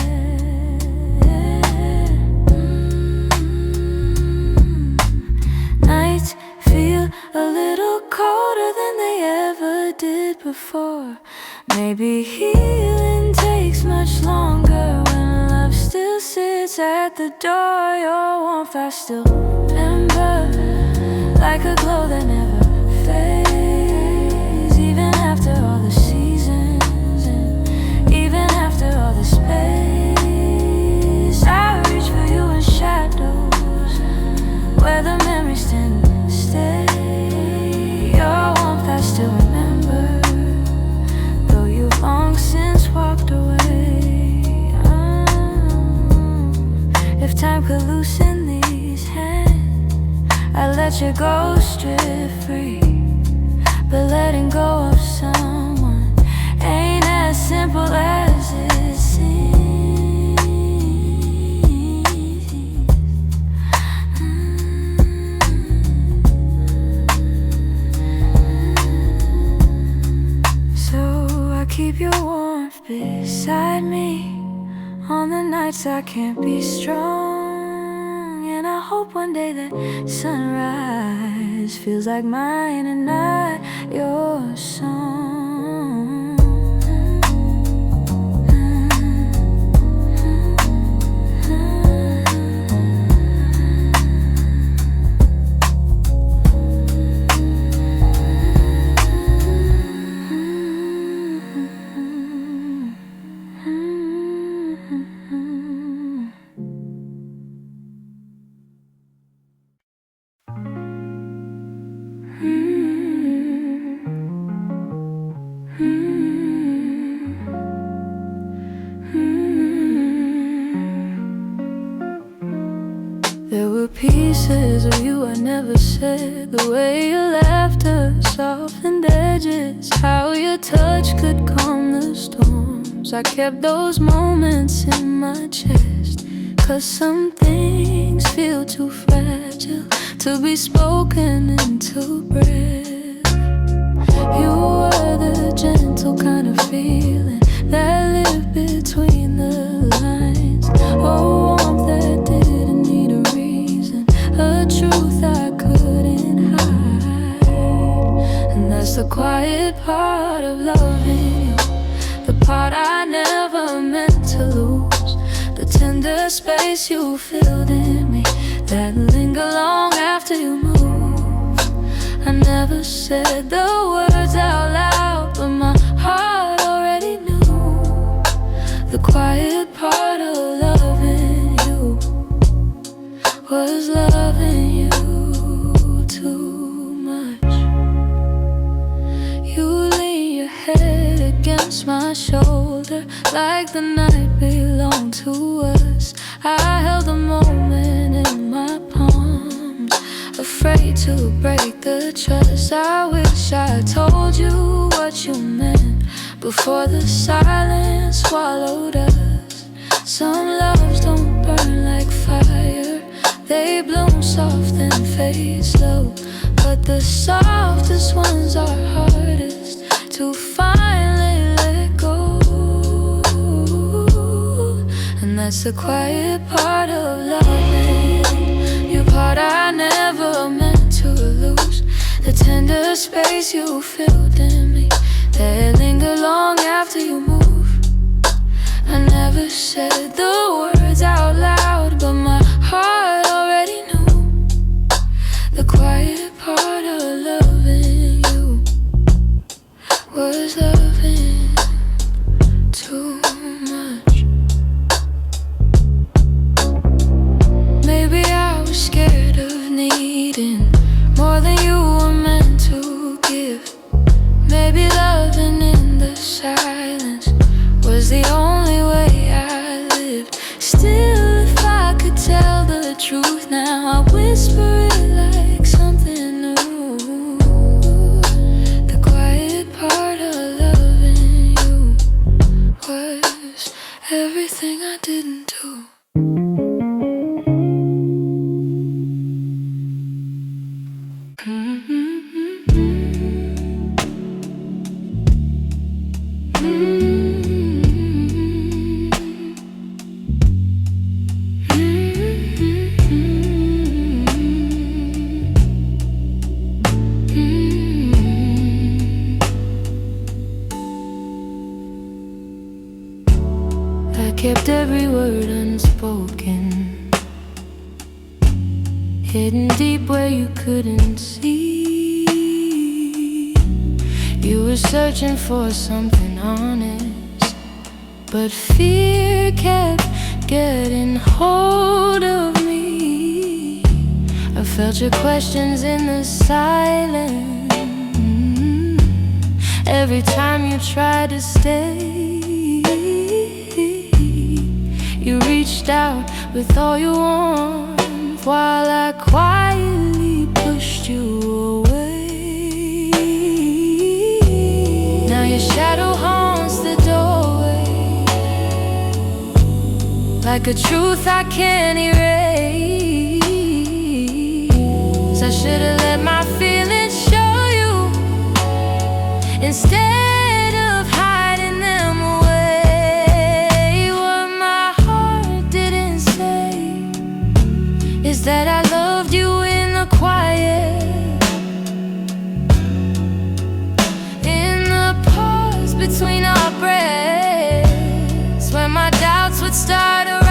Nights feel a little colder than they ever did before. Maybe healing takes much longer when love still sits at the door. Your warmth I still remember, like a glow that never fades. Even after all the seasons, and even after all the space, I reach for you in shadows where the memories tend to stay. Your warmth I still remember, though you've long since walked away. If time could loosen these hands, I'd let your ghost drift free. But letting go of someone ain't as simple as it seems. So I keep your warmth beside me on the nights I can't be strong. And I hope one day that sunrise feels like mine and not your song. There were pieces of you I never said. The way your laughter softened edges, how your touch could calm the storms. I kept those moments in my chest, 'cause some things feel too fragile to be spoken into breath. You were the gentle kind of feeling that lived between the lines. Oh, warmth that didn't need a reason, a truth I couldn't hide. And that's the quiet part of loving you, the part I never meant to lose. The tender space you filled in me that linger long after you move. I never said the words out loud, but my heart already knew. The quiet part of loving you was loving you too much. You lean your head against my shoulder like the night belonged to us. I held the moment in my palms, afraid to break the trust. I wish I told you what you meant before the silence swallowed us. Some loves don't burn like fire, they bloom soft and fade slow. But the softest ones are hardest to finally let go. And that's the quiet part of loving you, part I never meant to lose. The tender space you filled in me that linger long after you move. I never said the words out loud, but my heart already knew. The quiet part of loving you was loving too much. Maybe I was scared of needing more than you were meant to give. Maybe loving in the silence was the only way I lived. Still, if I could tell I kept every word unspoken, hidden deep where you couldn't see. You were searching for something honest, but fear kept getting hold of me. I felt your questions in the silence every time you tried to stay. You reached out with all your warmth while I quietly pushed you away. Now your shadow haunts the doorway, like a truth I can't erase. I should've let my feelings show you instead of hiding them away. What my heart didn't say is that I loved you in the quiet, in the pause between our breaths, where my doubts would start a riot.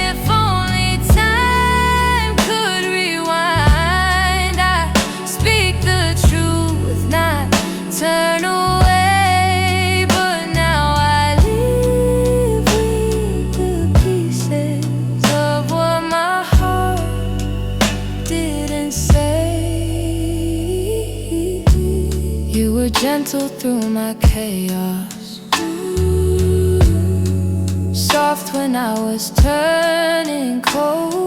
If only time could rewind, I'd speak the truth, not turn away. But now I live with the pieces of what my heart didn't say. You were gentle through my chaos, soft when I was turning cold.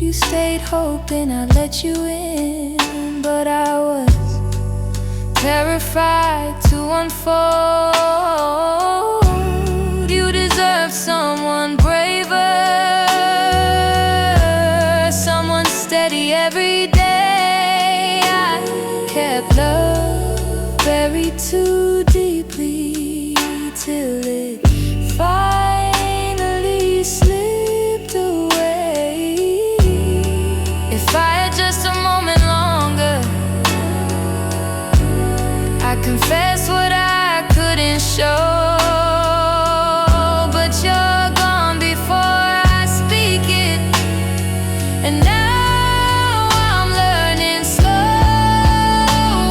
You stayed hoping I'd let you in, but I was terrified to unfold. You deserve someone braver, someone steady every day. I kept love buried too deeply till it finally slipped away. If I had just a moment longer, I confess what I couldn't show. But you're gone before I speak it, and now I'm learning slow.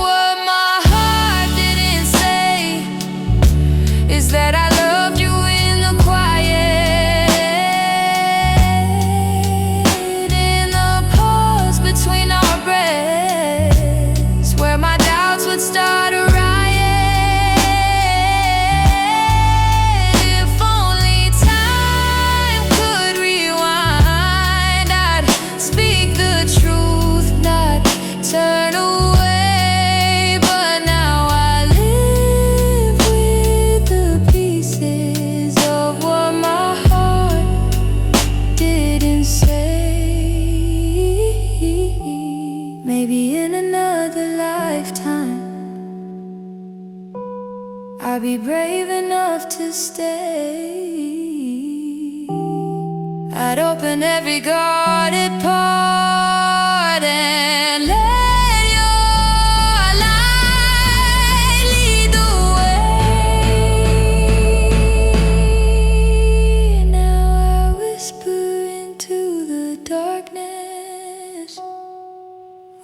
What my heart didn't say is that I loved you in the quiet, in the pause between our breaths, where my doubts would start a riot. If only time could rewind, I'd speak the truth, not turn away. But now I live with the pieces of what my heart didn't say. Maybe in another lifetime I'll be brave enough to stay. I'd open every guarded part and let your light lead the way. Now I whisper into the darkness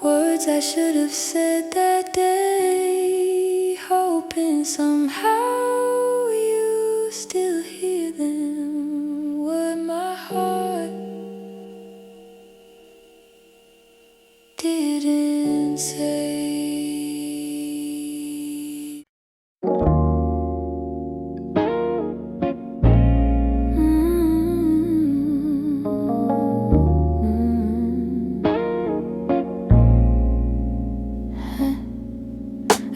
words I should have said that day, hoping somehow you still hear them. What my heart didn't say.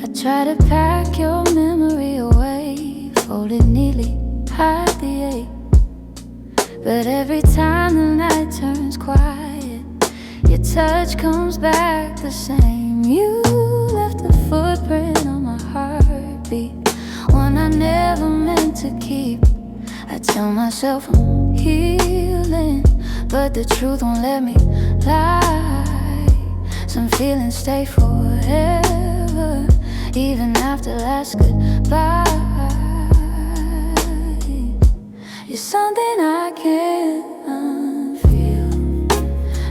I try to pack your memory away, fold it neatly, hide the ache. But every time the night turns quiet, your touch comes back the same. You left a footprint on my heartbeat, one I never meant to keep. I tell myself I'm healing, but the truth won't let me lie. Some feelings stay forever, even after last goodbye. You're something I can't unfeel,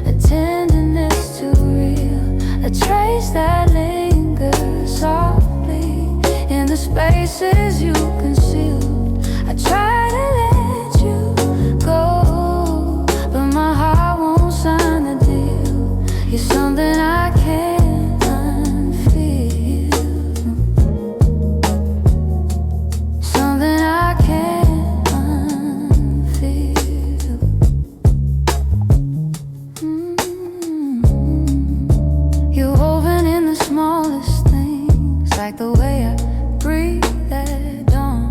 a tenderness too real, a trace that lingers softly in the spaces you concealed. I try to let you go, but my heart won't sign the deal. You're something I can't unfeel, something I can't unfeel. You're woven in the smallest things, like the way I breathe at dawn.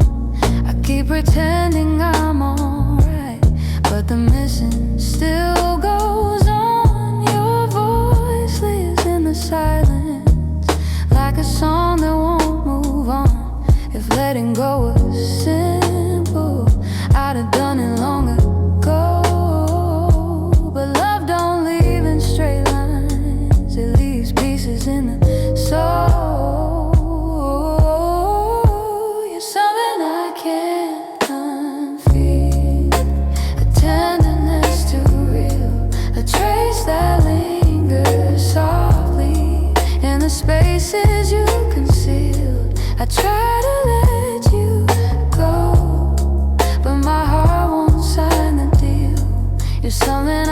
I keep pretending I'm alright, but the missing still goes on. Your voice lives in the silence, like a song that won't move on. If letting go was simple, I'd have done it long ago. But love don't leave in straight lines, it leaves pieces in the soul. You're something I can't unfeel, a tenderness too real, a trace that lingers softly in the spaces you concealed. I try to let you go, but my heart won't sign the deal. You're something